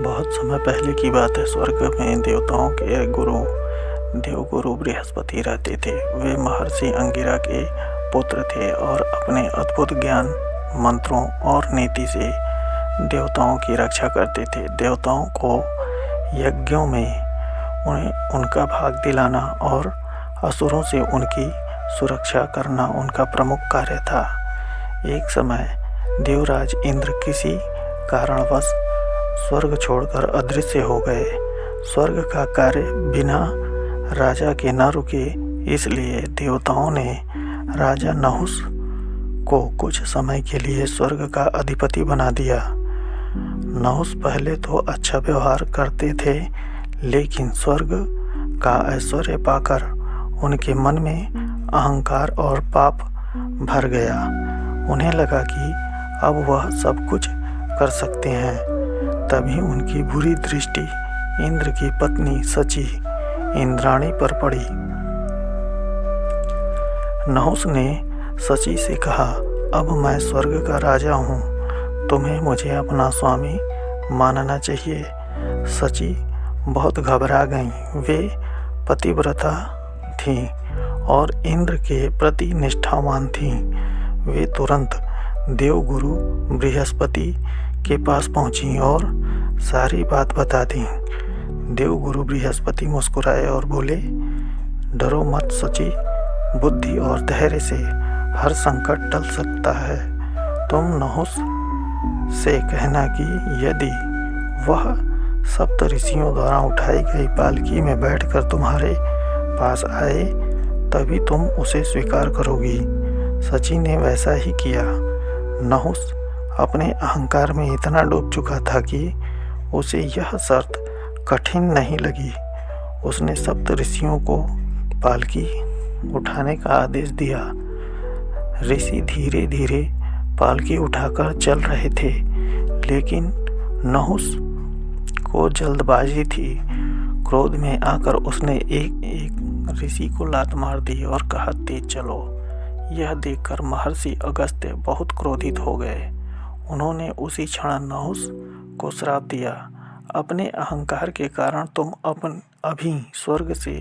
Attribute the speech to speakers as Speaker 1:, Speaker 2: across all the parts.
Speaker 1: बहुत समय पहले की बात है। स्वर्ग में देवताओं के देवगुरु बृहस्पति रहते थे। वे महर्षि अंगिरा के पुत्र थे और अपने अद्भुत ज्ञान, मंत्रों और नीति से देवताओं की रक्षा करते थे। देवताओं को यज्ञों में उनका भाग दिलाना और असुरों से उनकी सुरक्षा करना उनका प्रमुख कार्य था। एक समय देवराज इंद्र किसी कारणवश स्वर्ग छोड़कर अदृश्य हो गए। स्वर्ग का कार्य बिना राजा के न रुके, इसलिए देवताओं ने राजा नहुस को कुछ समय के लिए स्वर्ग का अधिपति बना दिया। नहुस पहले तो अच्छा व्यवहार करते थे, लेकिन स्वर्ग का ऐश्वर्य पाकर उनके मन में अहंकार और पाप भर गया। उन्हें लगा कि अब वह सब कुछ कर सकते हैं। तभी उनकी बुरी दृष्टि इंद्र की पत्नी शची इंद्राणी पर पड़ी। नहुस ने शची से कहा, अब मैं स्वर्ग का राजा हूँ, तुम्हें मुझे अपना स्वामी मानना चाहिए। शची बहुत घबरा गईं। वे पतिव्रता थीं और इंद्र के प्रति निष्ठावान थीं। वे तुरंत देवगुरु बृहस्पति के पास पहुंची और सारी बात बता दी। देवगुरु बृहस्पति मुस्कुराए और बोले, डरो मत शची, बुद्धि और धैर्य से हर संकट टल सकता है। तुम नहुस से कहना कि यदि वह सप्त ऋषियों द्वारा उठाई गई पालकी में बैठकर तुम्हारे पास आए, तभी तुम उसे स्वीकार करोगी। शची ने वैसा ही किया। नहुस अपने अहंकार में इतना डूब चुका था कि उसे यह शर्त कठिन नहीं लगी। उसने सप्त ऋषियों को पालकी उठाने का आदेश दिया। ऋषि धीरे धीरे पालकी उठाकर चल रहे थे, लेकिन नहुस को जल्दबाजी थी। क्रोध में आकर उसने एक ऋषि को लात मार दी और कहा, तेज चलो। यह देखकर महर्षि अगस्त्य बहुत क्रोधित हो गए। उन्होंने उसी क्षण नहुस को श्राप दिया, अपने अहंकार के कारण तुम अभी स्वर्ग से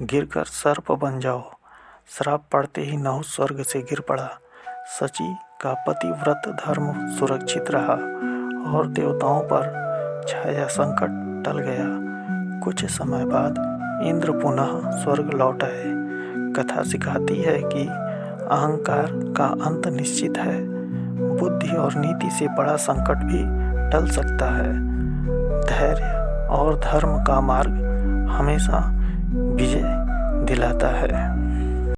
Speaker 1: गिरकर सर्प बन जाओ। श्राप पड़ते ही नहुस स्वर्ग से गिर पड़ा। शची का पतिव्रत धर्म सुरक्षित रहा और देवताओं पर छाया संकट टल गया। कुछ समय बाद इंद्र पुनः स्वर्ग लौट आए। कथा सिखाती है कि अहंकार का अंत निश्चित है। बुद्धि और नीति से बड़ा संकट भी टल सकता है। धैर्य और धर्म का मार्ग हमेशा विजय दिलाता है।